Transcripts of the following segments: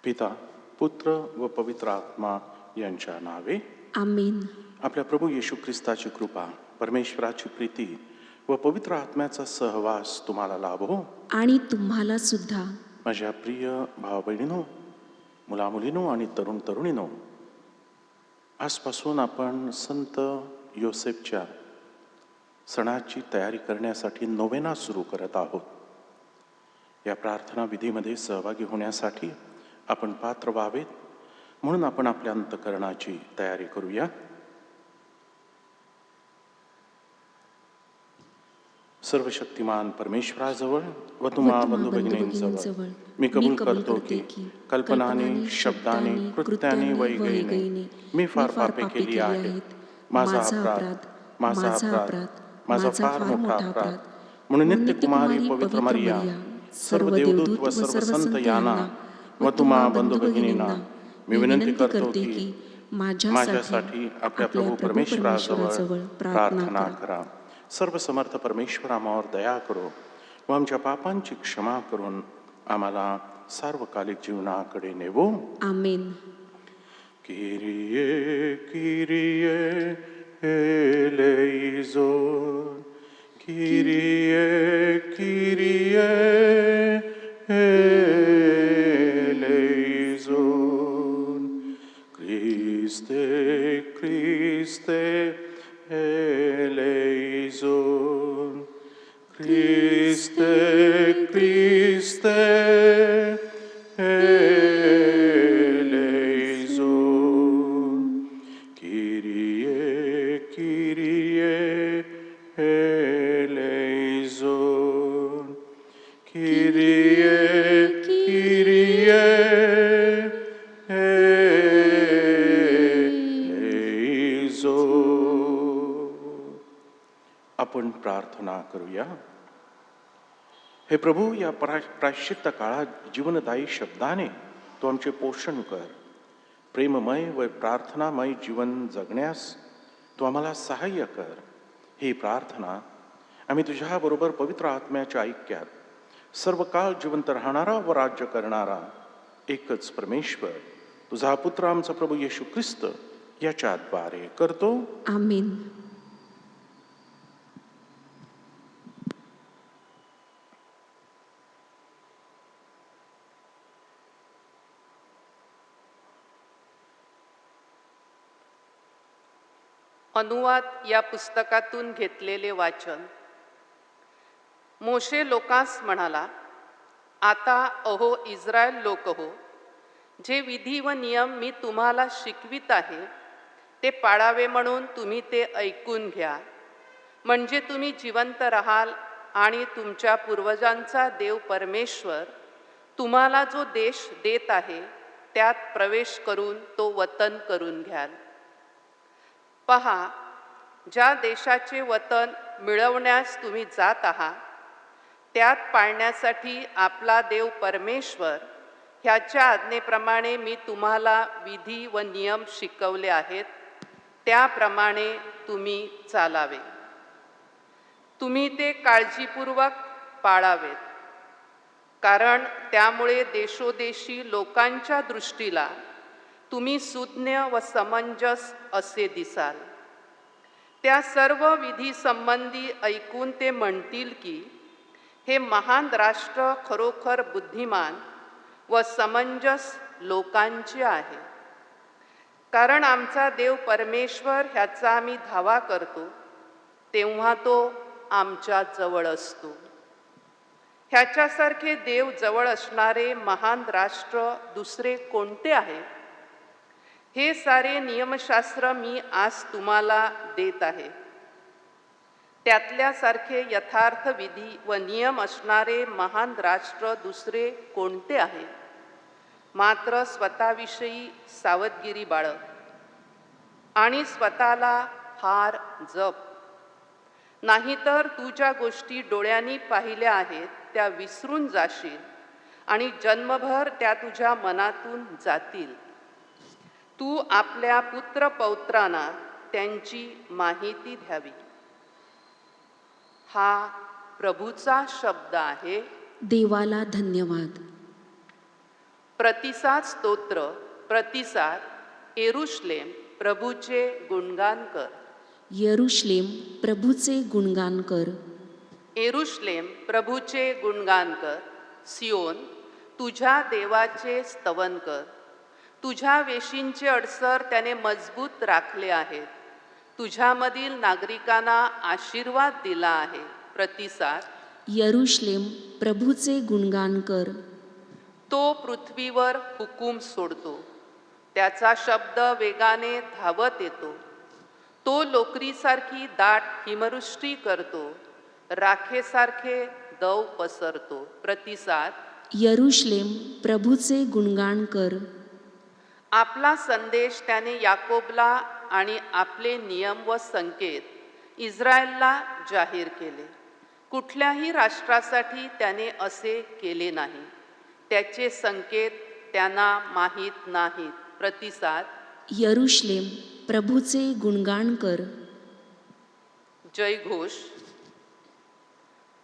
पिता, पुत्र व पवित्र आत्मा यांच्या नावे आमीन. आपल्या प्रभू येशू ख्रिस्ताची कृपा, परमेश्वराची प्रीती व पवित्र आत्म्याचा सहवास तुम्हाला लाभो. आणि तुम्हाला सुद्धा. माझ्या प्रिय भाव बहिणीनो, मुलामुलीनो आणि तरुण तरुणीनो, आजपासून आपण संत योसेफच्या सणाची तयारी करण्यासाठी नोवेना सुरू करत आहोत. या प्रार्थना विधीमध्ये सहभागी होण्यासाठी आपण पात्र व्हावेत, म्हणून आपण आपल्या अंतःकरणाची तयारी करूया. सर्वशक्तिमान परमेश्वराजवळ व तुम्हा बंधू भगिनींजवळ मी कबूल करतो की कल्पनाने, शब्दाने, कृत्याने व इगेने मी फार पापे केली आहेत. माझा अपराध, माझा अपराध, माझा फार मोठा अपराध. म्हणून नित्यकुमारी पवित्र मरिया, सर्व देवदूत व सर्व संत यांना व तुम्हा बंधू भगिनींना मी विनंती करतो की माझ्यासाठी आपल्या प्रभू परमेश्वराजवळ प्रार्थना करा. सर्वसमर्थ परमेश्वर आम्हावर दया करो व आमच्या पापांची क्षमा करून आम्हाला सार्वकालिक जीवनाकडे नेवो. आमेन. किरिये किरिये एलेइजोन, किरिये किरिये एलेइजोन, क्रिस्ते क्रिस्ते eleison, Christe, Christe, eleison, Kyrie, Kyrie, eleison, Kyrie, Kyrie, आपण प्रार्थना करूया. हे प्रभू, या प्रायश्चित्त काळात जीवनदायी शब्दाने तू आमचे पोषण कर. प्रेममय व प्रार्थनामय जीवन जगण्यास तू आम्हाला सहाय्य कर. ही प्रार्थना आम्ही तुझ्याबरोबर पवित्र आत्म्याच्या ऐक्यात सर्व काळ जिवंत राहणारा व राज्य करणारा एकच परमेश्वर, तुझा पुत्र आमचा प्रभू येशू ख्रिस्त याच्याद्वारे करतो. आमीन. अनुवाद या पुस्तकातून घेतलेले वाचन. मोशे लोकांस म्हणाला, आता अहो इस्रायल लोक हो, जे विधी व नियम मी तुम्हाला शिकवित आहे ते पाळावे म्हणून तुम्ही ते ऐकून घ्या. म्हणजे तुम्ही जिवंत राहाल आणि तुमच्या पूर्वजांचा देव परमेश्वर तुम्हाला जो देश देत आहे त्यात प्रवेश करून तो वतन करून घ्याल. पहा, ज्या देशाचे वतन मिळवण्यास तुम्ही जात आहात त्यात पाळण्यासाठी आपला देव परमेश्वर ह्याच्या आज्ञेप्रमाणे मी तुम्हाला विधी व नियम शिकवले आहेत त्याप्रमाणे तुम्ही चालावे. तुम्ही ते काळजीपूर्वक पाळावेत, कारण त्यामुळे देशोदेशी लोकांच्या दृष्टीला तुम्ही सुज्ञ व समंजस असे दिसाल. त्या सर्व विधी संबंधी ऐकून ते म्हणतील की हे महान राष्ट्र खरोखर बुद्धिमान व समंजस लोकांचे आहे. कारण आमचा देव परमेश्वर ह्याचा आम्ही धावा करतो तेव्हा तो आमच्या जवळ असतो. ह्याच्यासारखे देव जवळ असणारे महान राष्ट्र दुसरे कोणते आहे? हे सारे नियमशास्त्र मी आज तुम्हाला देत आहे. त्यातल्यासारखे यथार्थ विधी व नियम असणारे महान राष्ट्र दुसरे कोणते आहे? मात्र स्वतःविषयी सावधगिरी बाळग आणि स्वतःला फार जप, नाहीतर तू ज्या गोष्टी डोळ्यांनी पाहिल्या आहेत त्या विसरून जाशील आणि जन्मभर त्या तुझ्या मनातून जातील. तू आपल्या पुत्रपौत्रांना त्यांची माहिती द्यावी. हा प्रभूचा शब्द आहे. देवाला धन्यवाद. प्रतिसाद स्तोत्र. प्रतिसाद. येरुशलेम प्रभूचे गुणगान कर. यरुशलेम प्रभूचे गुणगान कर. येरुशलेम प्रभूचे गुणगान कर. सियोन तुझ्या देवाचे स्तवन कर. तुझ्या वेशींचे अडसर त्याने मजबूत राखले आहेत. तुझ्यामधील नागरिकांना आशीर्वाद दिला आहे. प्रतिसाद. यरुशलेम प्रभूचे गुणगान कर. तो पृथ्वीवर हुकूम सोडतो. त्याचा शब्द वेगाने धावत येतो. तो लोकरीसारखी दाट हिमवृष्टी करतो. राखेसारखे दव पसरतो. प्रतिसाद. यरुशलेम प्रभूचे गुणगान कर. आपला संदेश त्याने याकोबला आणि आपले नियम व संकेत इस्रायलला जाहीर केले. कुठल्याही राष्ट्रासाठी त्याने असे केले नाही. त्याचे संकेत त्यांना माहीत नाहीत. प्रतिसाद. यरुशलेम प्रभूचे गुणगान कर. जयघोष.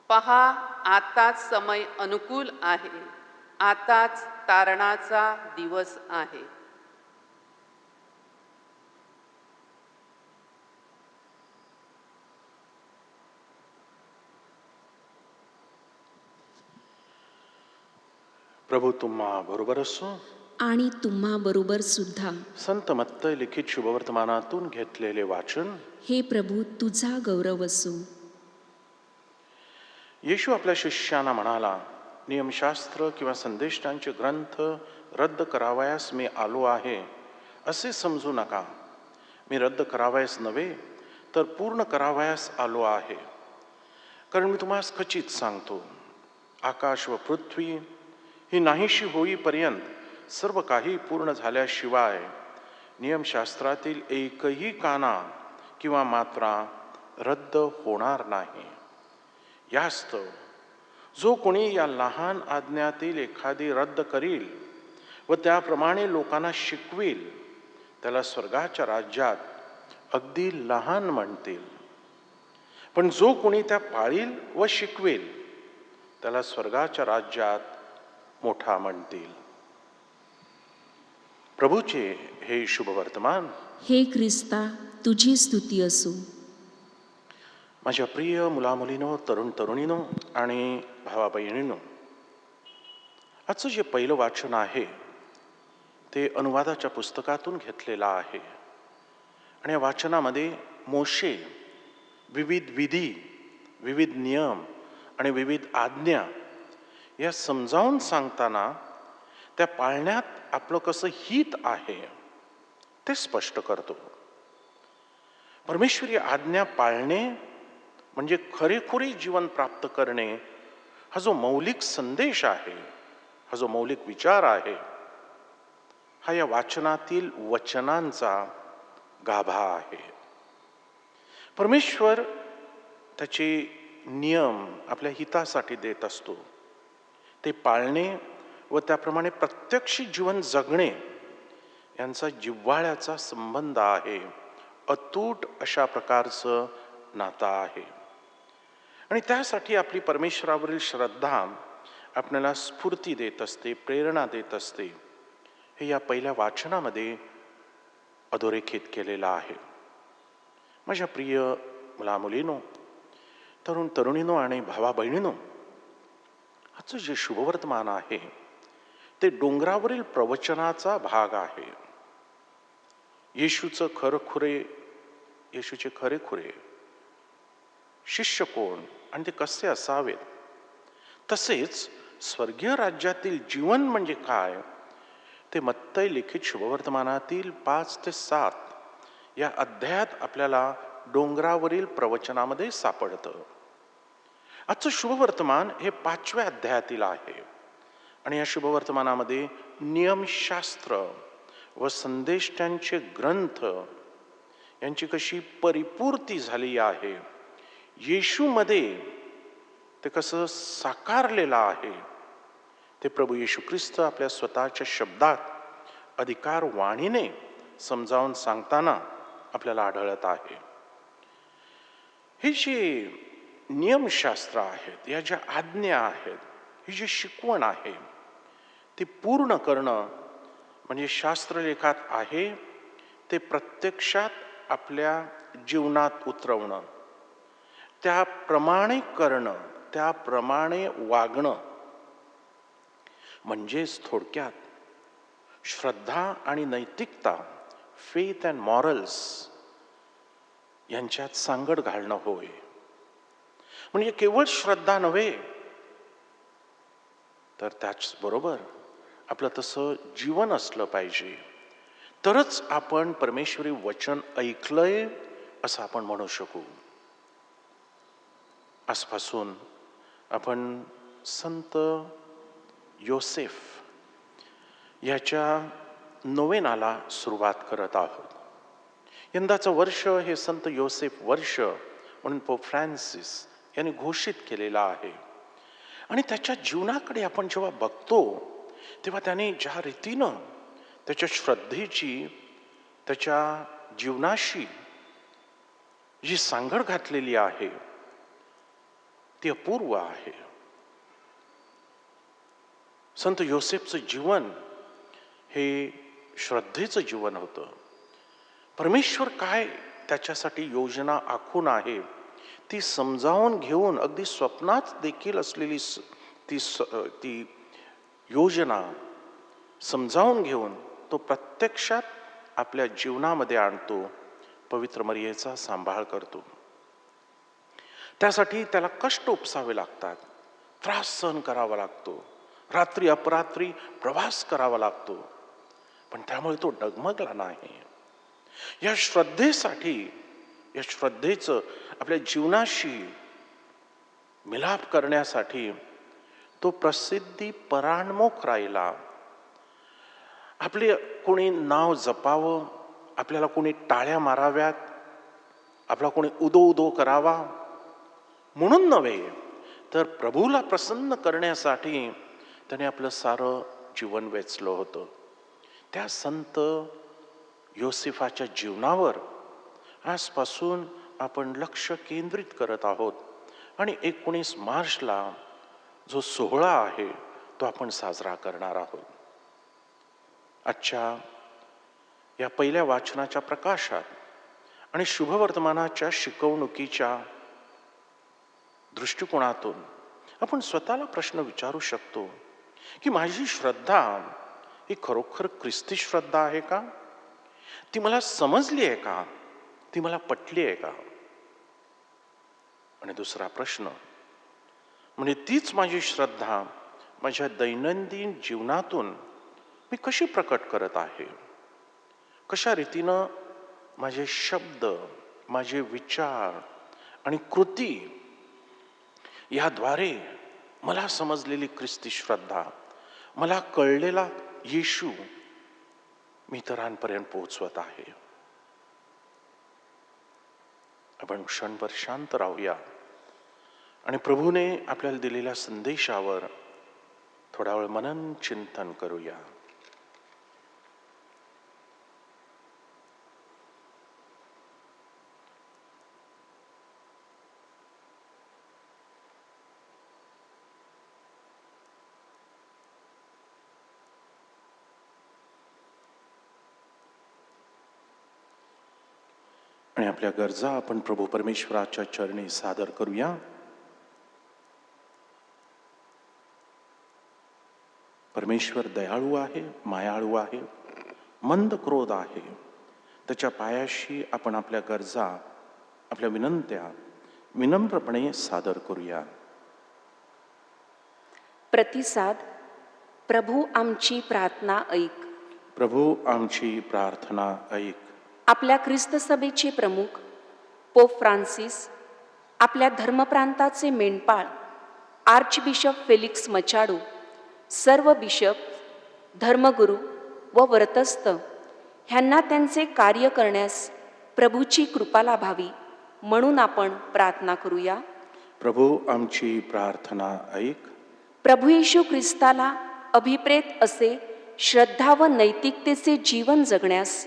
पहा, आताच समय अनुकूल आहे. आताच तारणाचा दिवस आहे. प्रभू तुम्हा बरोबर असो. आणि तुम्हा बरोबर सुद्धा. संत मत्तय लिखित शुभवर्तमानातून घेतलेले वाचन. हे प्रभू तुझा गौरव असो. येशू आपल्या शिष्यांना म्हणाला, नियमशास्त्र किंवा संदेष्टांचे ग्रंथ रद्द करावयास मी आलो आहे असे समजू नका. मी रद्द करावयास नव्हे तर पूर्ण करावयास आलो आहे. कारण मी तुम्हाला खचित सांगतो, आकाश व पृथ्वी ही नाहीशी होईपर्यंत सर्व काही पूर्ण झाल्याशिवाय नियमशास्त्रातील एकही काना किंवा मात्रा रद्द होणार नाही. यास्तव जो कोणी या लहान आज्ञातील एखादी रद्द करील व त्याप्रमाणे लोकांना शिकविल त्याला स्वर्गाच्या राज्यात अगदी लहान म्हणतील. पण जो कोणी त्या पाळील व शिकवेल त्याला स्वर्गाच्या राज्यात मोठा म्हणतील. प्रभूचे हे शुभवर्तमान. हे ख्रिस्ता तुझी स्तुती असो. माझ्या प्रिय मुलामुलीनो, तरुण तरुणीनो आणि भावा बहिणीनो, आजचं जे पहिलं वाचन आहे ते अनुवादाच्या पुस्तकातून घेतलेलं आहे. आणि या वाचनामध्ये मोशे विविध विधी, विविध नियम आणि विविध आज्ञा या समजावून सांगताना त्या पाळण्यात आपलं कसं हित आहे ते स्पष्ट करतो. परमेश्वरी आज्ञा पाळणे म्हणजे खरेखुरी जीवन प्राप्त करणे, हा जो मौलिक संदेश आहे, हा जो मौलिक विचार आहे, हा या वाचनातील वचनांचा गाभा आहे. परमेश्वर त्याचे नियम आपल्या हितासाठी देत असतो. ते पाळणे व त्याप्रमाणे प्रत्यक्ष जीवन जगणे यांचा जिव्हाळ्याचा संबंध आहे. अतूट अशा प्रकारचं नातं आहे. आणि त्यासाठी आपली परमेश्वरावरील श्रद्धा आपल्याला स्फूर्ती देत असते, प्रेरणा देत असते. हे या पहिल्या वाचनामध्ये अधोरेखित केलेलं आहे. माझ्या प्रिय मुलामुलीनो, तरुण तरुणीनो आणि भावा बहिणीनो, आजचं जे शुभवर्तमान आहे ते डोंगरावरील प्रवचनाचा भाग आहे. येशूचे खरेखुरे शिष्य कोण आणि ते कसे असावेत, तसेच स्वर्गीय राज्यातील जीवन म्हणजे काय ते मत्तय लिखित शुभवर्तमानातील 5 ते 7 या अध्यायात आपल्याला डोंगरावरील प्रवचनामध्ये सापडतं. आजचं शुभवर्तमान हे 5व्या अध्यायातील आहे. आणि या शुभवर्तमानामध्ये नियमशास्त्र व संदेष्टांचे ग्रंथ यांची कशी परिपूर्ती झाली आहे, येशूमध्ये ते कसं साकारलेलं आहे, ते प्रभू येशू ख्रिस्त आपल्या स्वतःच्या शब्दात अधिकार वाणीने समजावून सांगताना आपल्याला आढळत आहे. हे जे नियमशास्त्र आहेत, या ज्या आज्ञा आहेत, ही जी शिकवण आहे ती पूर्ण करणं म्हणजे शास्त्रलेखात आहे ते प्रत्यक्षात आपल्या जीवनात उतरवणं, त्याप्रमाणे करणं, त्याप्रमाणे वागणं, म्हणजेच थोडक्यात श्रद्धा आणि नैतिकता, फेथ अँड मॉरल्स यांच्यात सांगड घालणं होय. म्हणजे केवळ श्रद्धा नव्हे, तर त्याचबरोबर आपलं तसं जीवन असलं पाहिजे. तरच आपण परमेश्वरी वचन ऐकलंय असं आपण म्हणू शकू. आजपासून आपण संत योसेफ याच्या नोवेनाला सुरुवात करत आहोत. यंदाचं वर्ष हे संत योसेफ वर्ष म्हणून पोप फ्रान्सिस यांनी घोषित केलेलं आहे. आणि त्याच्या जीवनाकडे आपण जेव्हा बघतो तेव्हा त्याने ज्या रीतीनं त्याच्या श्रद्धेची, त्याच्या जीवनाशी जी सांगड घातलेली आहे ती अपूर्व आहे. संत योसेफचं जीवन हे श्रद्धेचं जीवन होतं. परमेश्वर काय त्याच्यासाठी योजना आखून आहे ती समजावून घेऊन, अगदी स्वप्नात देखील असलेली ती योजना समजावून घेऊन तो प्रत्यक्षात आपल्या जीवनामध्ये आणतो, पवित्र मरियेचा सांभाळ करतो. त्यासाठी त्याला कष्ट उपसावे लागतात, त्रास सहन करावा लागतो, रात्री अपरात्री प्रवास करावा लागतो, पण त्यामुळे तो डगमगला नाही. या श्रद्धेसाठी, या श्रद्धेचं आपल्या जीवनाशी मिलाप करण्यासाठी तो प्रसिद्धी पराणमुख राहिला. आपले कोणी नाव जपावं, आपल्याला कोणी टाळ्या माराव्यात, आपला कोणी उदो उदो करावा म्हणून नव्हे, तर प्रभूला प्रसन्न करण्यासाठी त्याने आपलं सारं जीवन वेचलं होतं. त्या संत योसेफाच्या जीवनावर आजपासून आपण लक्ष केंद्रित करत आहोत. आणि 19 मार्चला जो सोहळा आहे तो आपण साजरा करणार आहोत. आजच्या या पहिल्या वाचनाच्या प्रकाशात आणि शुभवर्तमानाच्या शिकवणुकीच्या दृष्टिकोनातून आपण स्वतःला प्रश्न विचारू शकतो की माझी श्रद्धा ही खरोखर ख्रिस्ती श्रद्धा आहे का? ती मला समजली आहे का? ती मला पटली आहे का? आणि दुसरा प्रश्न म्हणजे तीच माझी श्रद्धा माझ्या दैनंदिन जीवनातून मी कशी प्रकट करत आहे? कशा रीतीनं माझे शब्द, माझे विचार आणि कृती याद्वारे मला समजलेली ख्रिस्ती श्रद्धा, मला कळलेला येशू मी इतरांपर्यंत पोहोचवत आहे. आपण क्षणभर शांत राहूया आणि प्रभूने आपल्याला दिलेल्या संदेशावर थोडा वेळ मनन चिंतन करूया. आणि आपल्या गरजा आपण प्रभू परमेश्वराच्या चरणी सादर करूया. परमेश्वर दयाळू आहे, मायाळू आहे, मंद क्रोध आहे. त्याच्या पायाशी आपण आपल्या गरजा, आपल्या विनंत्या विनम्रपणे सादर करूया. प्रतिसाद. प्रभू आमची प्रार्थना ऐक. प्रभू आमची प्रार्थना ऐक. आपल्या ख्रिस्त सभेचे प्रमुख पोप फ्रान्सिस, आपल्या धर्मप्रांताचे मेंढपाळ आर्चबिशप फेलिक्स मचाडो, सर्व बिशप, धर्मगुरू व वर्तस्थ ह्यांना त्यांचे कार्य करण्यास प्रभूची कृपा लाभावी म्हणून आपण प्रार्थना करूया. प्रभू आमची प्रार्थना ऐक. प्रभू येशू ख्रिस्ताला अभिप्रेत असे श्रद्धा व नैतिकतेचे जीवन जगण्यास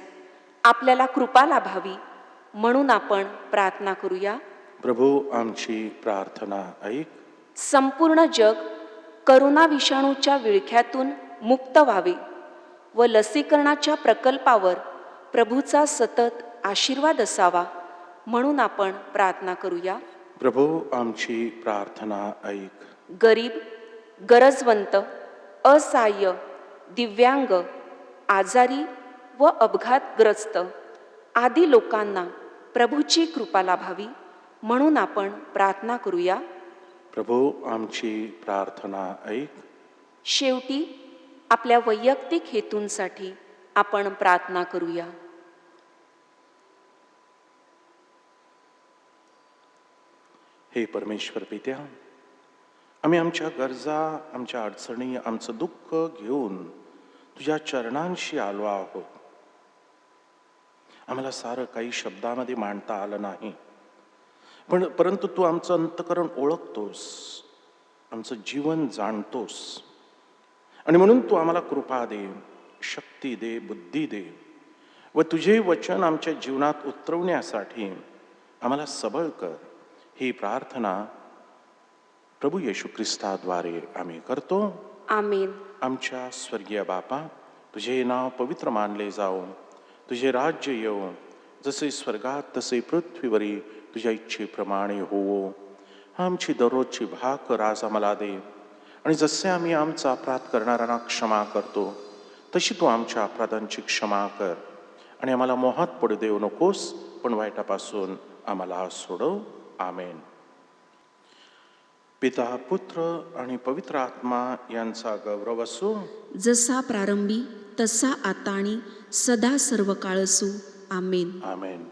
आपल्याला कृपा लाभावी म्हणून आपण प्रार्थना करूया. प्रभू आमची प्रार्थना ऐक. संपूर्ण जग करोना विषाणूच्या विळख्यातून मुक्त व्हावे व लसीकरणाच्या प्रकल्पावर प्रभूचा सतत आशीर्वाद असावा म्हणून आपण प्रार्थना करूया. प्रभू आमची प्रार्थना ऐक. गरीब, गरजवंत, असहाय्य, दिव्यांग, आजारी व अपघातग्रस्त आदी लोकांना प्रभूची कृपा लाभावी म्हणून आपण प्रार्थना करूया. प्रभू आमची प्रार्थना ऐक. शेवटी आपल्या वैयक्तिक हेतूंसाठी आपण प्रार्थना करूया. हे परमेश्वर पित्या, आम्ही आमच्या गरजा, आमच्या अडचणी, आमचं दुःख घेऊन तुझ्या चरणांशी आलो आहोत. आम्हाला सारं काही शब्दामध्ये मांडता आलं नाही, परंतु तू आमचं अंतःकरण ओळखतोस, आमचं जीवन जाणतोस, आणि म्हणून तू आम्हाला कृपा दे, शक्ती दे, बुद्धी दे व तुझे वचन आमच्या जीवनात उतरवण्यासाठी आम्हाला सबळ कर. ही प्रार्थना प्रभू येशू ख्रिस्ताद्वारे आम्ही करतो. आमेन. आमच्या स्वर्गीय बापा, तुझे नाव पवित्र मानले जाओ, तुझे राज्य येवो, जसे स्वर्गात तसे पृथ्वीवरी तुझ्या इच्छेप्रमाणे होवो. आमची दररोजची भाकर आज आम्हाला दे, आणि जसे आम्ही आमचा अपराध करणाऱ्यांना क्षमा करतो तशी तू आमच्या अपराधांची क्षमा कर, आणि आम्हाला मोहात पडू देऊ नकोस, पण वाईटापासून आम्हाला सोडव. आमेन. पिता, पुत्र आणि पवित्र आत्मा यांचा गौरव असो. जसा प्रारंभी तसा आता आणि सदा सर्व काळ असो. आमेन. आमेन.